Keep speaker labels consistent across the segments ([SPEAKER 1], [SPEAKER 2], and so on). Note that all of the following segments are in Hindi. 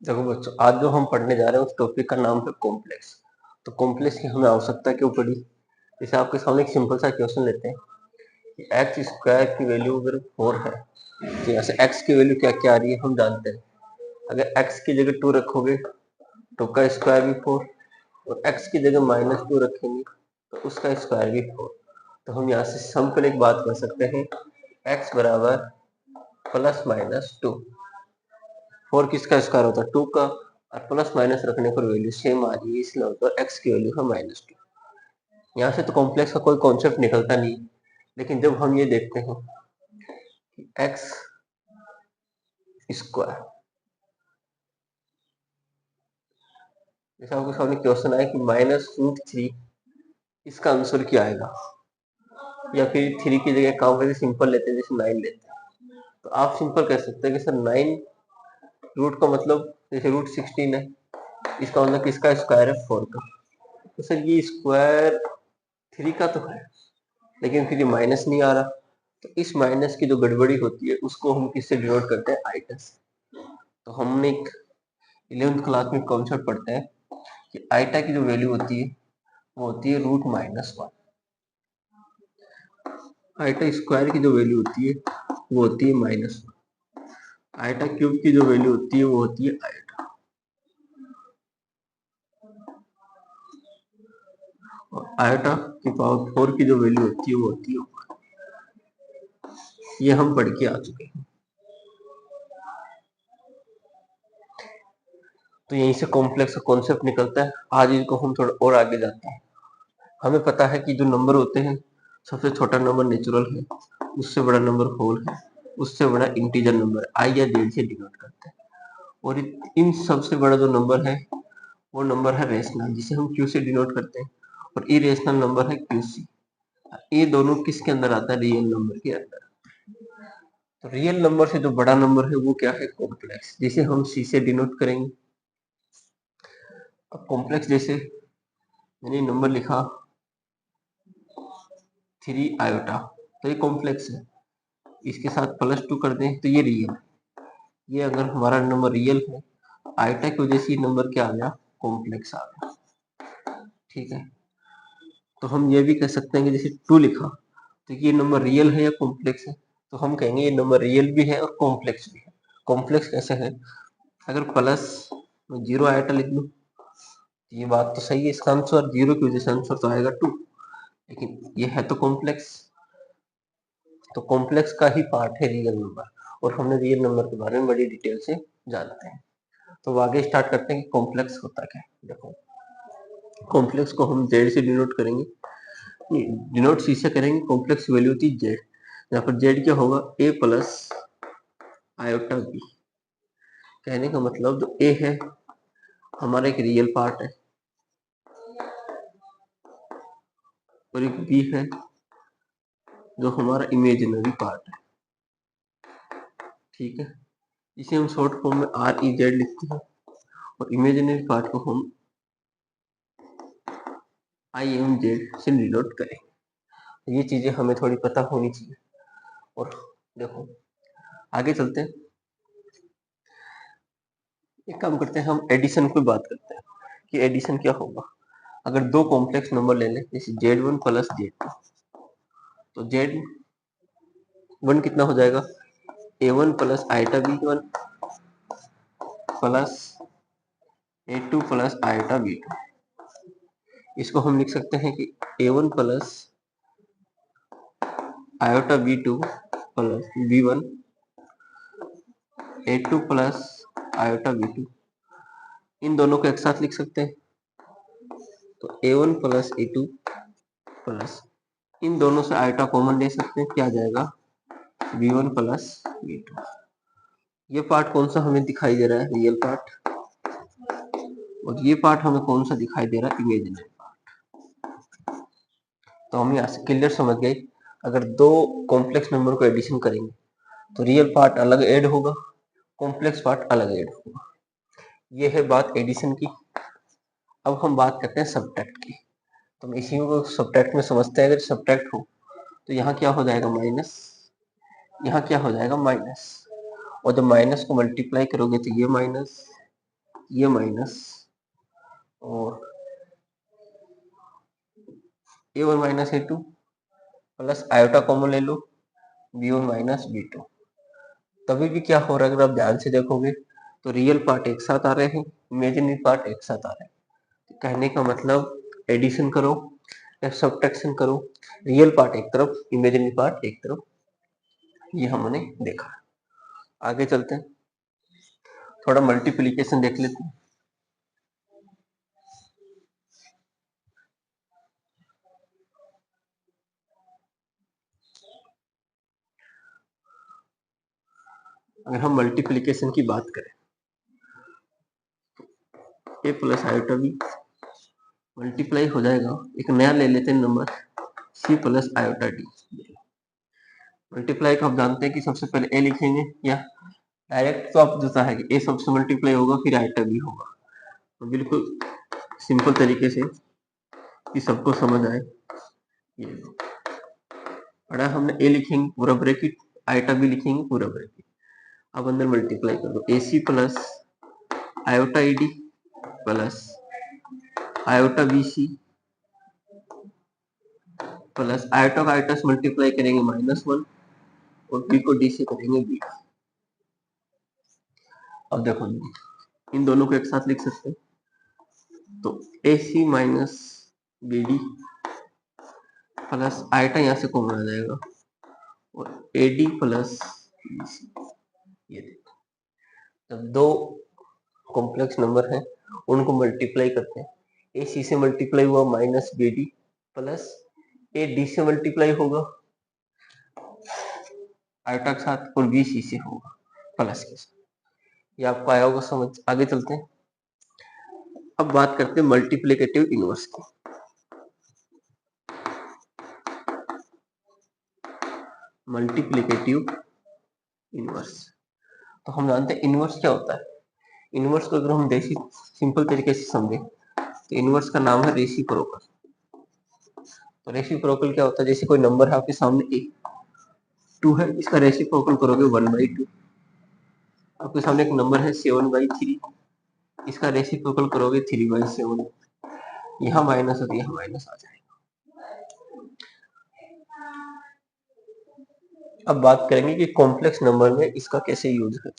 [SPEAKER 1] देखो बच्चों, आज जो हम पढ़ने जा रहे हैं उस टॉपिक का नाम है कॉम्प्लेक्स। तो कॉम्प्लेक्स की हमें आवश्यकता क्यों पड़ी? जैसे आपके सामने एक सिंपल सा क्वेश्चन लेते हैं कि एक्स स्क्वायर की वैल्यू अगर 4 है, तो यहाँ से एक्स की वैल्यू क्या क्या आ रही है हम जानते हैं। अगर एक्स की जगह 2 रखोगे तो का स्क्वायर भी 4, और एक्स की जगह -2 रखेंगे तो उसका स्क्वायर भी 4। तो हम यहाँ से सिंपल एक बात कर सकते हैं, एक्स बराबर प्लस माइनस 2। 4 किसका स्क्वायर होता है? 2 का, और प्लस माइनस रखने पर वैल्यू सेम आ रही है, इसलिए होता है एक्स की वैल्यू है -2। यहाँ से तो कॉम्प्लेक्स का कोई कॉन्सेप्ट निकलता नहीं, लेकिन जब हम ये देखते हैं कि एक्स स्क्वायर, जैसे आपके सामने क्वेश्चन आया कि -√3, इसका आंसर क्या आएगा? या फिर 3 की जगह काम करके सिंपल लेते हैं, जैसे 9 लेते हैं, तो आप सिंपल कह सकते हैं कि सर 9 रूट का मतलब जैसे √16 है, इसका मतलब किसका स्क्वायर है? 4 का। तो सर ये स्क्वायर 3 का तो है, लेकिन फिर ये माइनस नहीं आ रहा। तो इस माइनस की जो गड़बड़ी होती है उसको हम किससे डिनोट करते हैं? आइटा से। तो हमने एक 11th क्लास में कॉन्सेप्ट पढ़ते हैं कि आइटा की जो वैल्यू होती है वो होती है √-1। आइटा स्क्वायर की जो वैल्यू होती है वो होती है -1। आइटा क्यूब की जो वैल्यू होती है वो होती है आइटा, और आइटा की पावर 4 की जो वैल्यू होती है वो होती है 1। ये हम पढ़ के आ चुके हैं। तो यहीं से कॉम्प्लेक्स का कॉन्सेप्ट निकलता है। आज इनको हम थोड़ा और आगे जाते हैं। हमें पता है कि जो नंबर होते हैं, सबसे छोटा नंबर नेचुरल है, उससे बड़ा नंबर होल है, उससे बड़ा इंटीजर नंबर आई या जेड से डिनोट करते हैं, और इन सबसे बड़ा जो नंबर है वो नंबर है रेशनल, जिसे हम क्यू से डिनोट करते हैं, और इरेशनल नंबर है क्यूसी। ये दोनों किसके अंदर आता है? रियल नंबर के अंदर। तो रियल नंबर से जो बड़ा नंबर है वो क्या है? कॉम्प्लेक्स, जिसे हम सी से डिनोट करेंगे। अब कॉम्प्लेक्स जैसे मैंने नंबर लिखा 3 आयोटा, तो ये कॉम्प्लेक्स है। इसके साथ +2 कर दें तो ये रियल है। ये अगर हमारा नंबर रियल है, आयोटा की वजह से ये नंबर क्या आ गया? कॉम्प्लेक्स आ गया। ठीक है, तो हम ये भी कह सकते हैं कि जैसे 2 लिखा तो ये नंबर रियल है या कॉम्प्लेक्स है? तो हम कहेंगे ये नंबर रियल भी है और कॉम्प्लेक्स भी है। कॉम्प्लेक्स कैसे है? अगर प्लस 0 आयोटा लिख लूँ, ये बात तो सही है, इसका आंसर 0 की वजह से आंसर तो आएगा 2, लेकिन ये है तो कॉम्प्लेक्स। तो कॉम्प्लेक्स का ही पार्ट है रियल नंबर, और हमने रियल नंबर के बारे में बड़ी डिटेल से जानते हैं। तो आगे स्टार्ट करते हैं कि कॉम्प्लेक्स होता क्या है। देखो, कॉम्प्लेक्स को हम जेड से डिनोट करेंगे, डिनोट सी से करेंगे। कॉम्प्लेक्स वैल्यू थी जेड, यहाँ पर जेड क्या होगा? ए प्लस आयोटा बी। कहने का मतलब जो ए है हमारा एक रियल पार्ट है, और एक बी है जो हमारा इमेजिनरी पार्ट है। ठीक है, इसे हम शॉर्ट फॉर्म में आर ई जेड लिखते हैं, और इमेजिनरी पार्ट को हम आई एम जेड से डिनोट करें। ये चीजें हमें थोड़ी पता होनी चाहिए। और देखो, आगे चलते हैं। एक काम करते हैं, हम एडिशन की बात करते हैं कि एडिशन क्या होगा। अगर दो कॉम्प्लेक्स नंबर ले लें, जैसे z1 प्लस z2, तो z1 कितना हो जाएगा? a1 plus iota b1 plus a2 plus iota b2। इसको हम लिख सकते हैं कि a1 plus iota b2 plus b1 a2 plus iota b2। इन दोनों को एक साथ लिख सकते हैं, तो a1 प्लस a2 प्लस, इन दोनों से आयोटा कॉमन ले सकते हैं, क्या आ जाएगा? b1 plus b2। ये पार्ट कौन सा हमें दिखाई दे रहा है? Real part. और ये पार्ट हमें कौन सा दिखाई दे रहा है? Imaginary part. तो हम यहाँ से क्लियर समझ गए, अगर दो कॉम्प्लेक्स नंबर को एडिशन करेंगे तो रियल पार्ट अलग ऐड होगा, कॉम्प्लेक्स पार्ट अलग ऐड होगा। ये है बात एडिशन की। अब हम बात करते हैं सब्ट्रैक्ट की। तो इसी को सब्ट्रैक्ट में समझते हैं। अगर सब्ट्रैक्ट हो तो यहाँ क्या हो जाएगा? माइनस, यहाँ क्या हो जाएगा? माइनस, और जब माइनस को मल्टीप्लाई करोगे तो ये माइनस, ये माइनस, और a1 minus a2 plus iota common ले लो, b1 माइनस b2। तभी भी क्या हो रहा है, अगर आप ध्यान से देखोगे तो रियल पार्ट एक साथ आ रहे हैं, इमेजिनरी पार्ट एक साथ आ रहे हैं। तो कहने का मतलब एडिशन करो या सब्ट्रैक्शन करो, रियल पार्ट एक तरफ, इमेजिनरी पार्ट एक तरफ, ये हमने देखा। आगे चलते हैं, थोड़ा मल्टीप्लिकेशन देख लेते हैं। अगर हम मल्टीप्लिकेशन की बात करें, A plus iota B multiply हो जाएगा, एक नया ले लेते हैं number C plus iota D. Multiply को आप जानते हैं कि सबसे पहले ए लिखेंगे, या डायरेक्ट तो आप जैसा है कि ए सबसे मल्टीप्लाई होगा फिर आयोटा बी होगा, तो बिल्कुल सिंपल तरीके से कि सबको समझ आए। ये पढ़ा हमने, ए लिखेंगे पूरा ब्रैकेट, आयोटा बी लिखेंगे पूरा ब्रैकेट। अब अंदर मल्टीप्लाई कर दो, A C plus iota E D plus iota B C plus iota का आयोटा से मल्टीप्लाई करेंगे -1 और बी को डी से करेंगे बी। अब देखो इन दोनों को एक साथ लिख सकते हैं, तो A C minus B D plus iota यहाँ से कॉमन आ जाएगा और A D plus B C. ये देखो, जब दो कॉम्प्लेक्स नंबर है उनको मल्टीप्लाई करते हैं, ए सी से मल्टीप्लाई हुआ minus B D plus A D से मल्टीप्लाई होगा आयोटा के साथ और बी सी से होगा प्लस के साथ। ये आपको आया होगा समझ। आगे चलते हैं, अब बात करते हैं मल्टीप्लिकेटिव इनवर्स की। मल्टीप्लिकेटिव इनवर्स, तो हम जानते हैं इनवर्स क्या होता है। इनवर्स को अगर हम देसी सिंपल तरीके से समझे तो इनवर्स का नाम है रेसिप्रोकल। तो रेसिप्रोकल क्या होता है, जैसे कोई नंबर है आपके सामने ए 2 है, इसका रेसिप्रोकल करोगे 1/2। आपके सामने एक नंबर है 7/3, इसका रेसिप्रोकल करोगे 3/7। यहाँ माइनस और यहाँ माइनस आ जाएगा। अब बात करेंगे कि कॉम्प्लेक्स नंबर में इसका कैसे यूज है।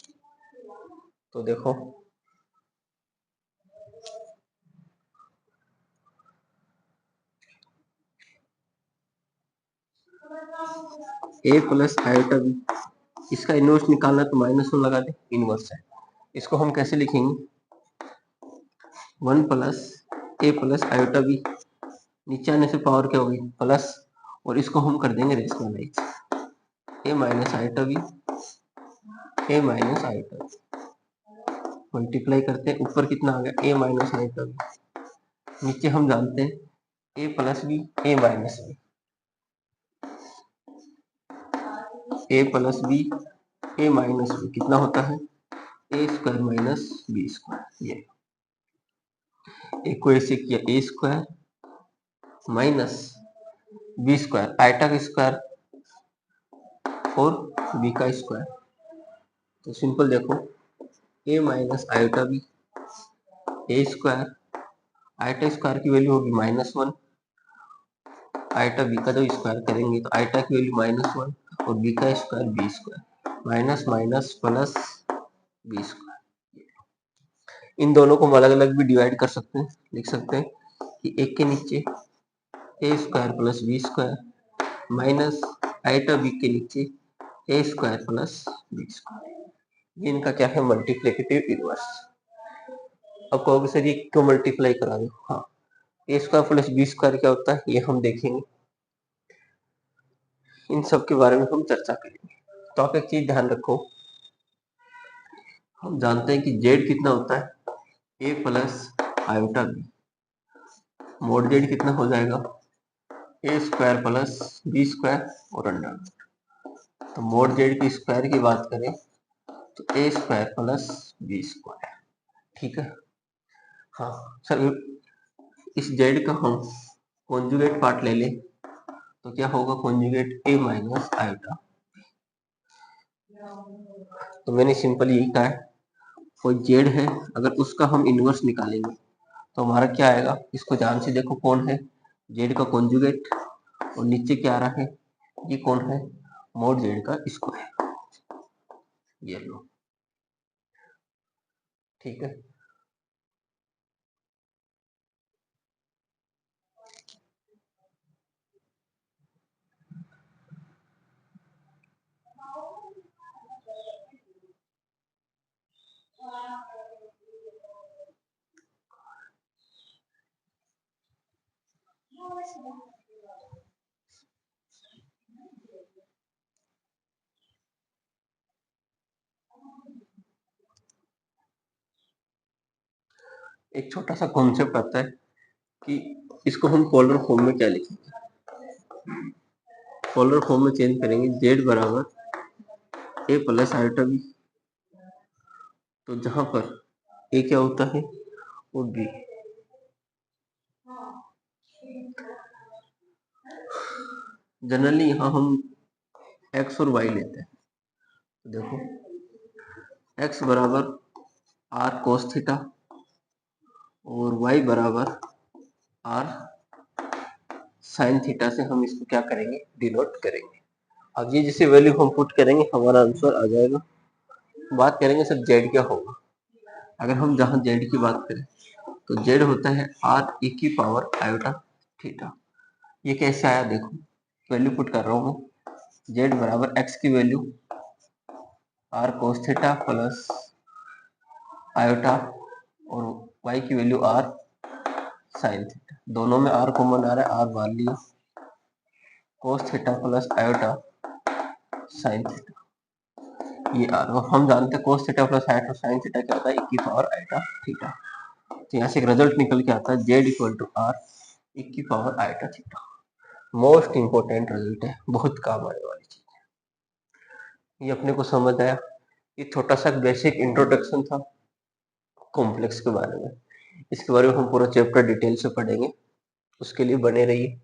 [SPEAKER 1] तो देखो, ए प्लस आयोटा बी, इसका इनवर्स निकालना तो -1 लगा दे, इनवर्स है। इसको हम कैसे लिखेंगे, 1 प्लस ए प्लस आयोटा बी, नीचे आने से पावर क्या होगी प्लस, और इसको हम कर देंगे rationalise, A minus iota B, A minus iota B multiply करते हैं, ऊपर कितना आ गया ए माइनस आयोटा बी, नीचे हम जानते हैं A plus B A minus B, A plus B A minus B कितना होता है A square minus B square. ये एक को ऐसे किया A square minus B square, iota का स्क्वायर और बी का स्क्वायर, तो सिंपल देखो A minus iota B, A square, iota square की वैल्यू होगी -1, आयटा बी का जब स्क्वायर करेंगे तो आयटा की वैल्यू -1 और बी का square B square, minus minus plus B square. इन दोनों को हम अलग अलग भी डिवाइड कर सकते हैं, लिख सकते हैं कि एक के नीचे A square plus B square minus iota B के नीचे A square plus B square. ये इनका क्या है, मल्टीप्लिकेटिव इनवर्स। अब कहोगे सर ये क्यों मल्टीप्लाई करा दो, हाँ ए स्क्वायर प्लस बी स्क्वायर क्या होता है ये हम देखेंगे, इन सब के बारे में हम चर्चा करेंगे। तो आप एक चीज ध्यान रखो, हम जानते हैं कि जेड कितना होता है A plus iota B, mod Z कितना हो जाएगा A square plus B square और अंडर। तो मोड जेड की स्क्वायर की बात करें तो A square plus B square, ठीक है। हाँ सर, इस जेड का हम कॉन्जुगेट पार्ट ले लें तो क्या होगा, कॉन्जुगेट ए माइनस आयोटा। तो मैंने सिंपल यही कहा है, कोई जेड है, अगर उसका हम इनवर्स निकालेंगे तो हमारा क्या आएगा, इसको ध्यान से देखो कौन है, जेड का कॉन्जुगेट, और नीचे क्या आ रहा है, ये कौन है, मोड जेड का स्क्वायर, ये लो, ठीक है। एक छोटा सा कॉन्सेप्ट आता है कि इसको हम पोलर फॉर्म में क्या लिखेंगे, पोलर फॉर्म में चेंज करेंगे, जेड बराबर ए प्लस आयोटा बी, तो जहां पर ए क्या होता है और बी, जनरली यहाँ हम एक्स और वाई लेते हैं, तो देखो एक्स बराबर आर कोस थीटा और वाई बराबर आर साइन थीटा से हम इसको क्या करेंगे, डिनोट करेंगे। अब ये जिसे वैल्यू हम पुट करेंगे हमारा आंसर आ जाएगा। बात करेंगे सर जेड क्या होगा, अगर हम जहां जेड की बात करें तो जेड होता है आर ई की पावर आयोटा थीटा। ये कैसे आया, देखो वैल्यू पुट कर रहा हूं मैं, जेड बराबर एक्स की value R cos theta plus iota और वाई की वैल्यू आर साइन थीटा, दोनों में आर कॉमन आ रहा है, आर मान लिया, कोस theta plus iota sine theta, ये आर, और हम जानते हैं कोस theta plus iota sine theta क्या होता है, 1 की पावर आयोटा थीटा। तो यहाँ से एक रिजल्ट निकल के आता है जेड इक्वल टू आर 1 की power iota theta. Most important result है, बहुत काम आने वाली चीज है। ये अपने को समझ आया, ये छोटा सा बेसिक इंट्रोडक्शन था कॉम्प्लेक्स के बारे में। इसके बारे में हम पूरा चैप्टर डिटेल से पढ़ेंगे, उसके लिए बने रहिए।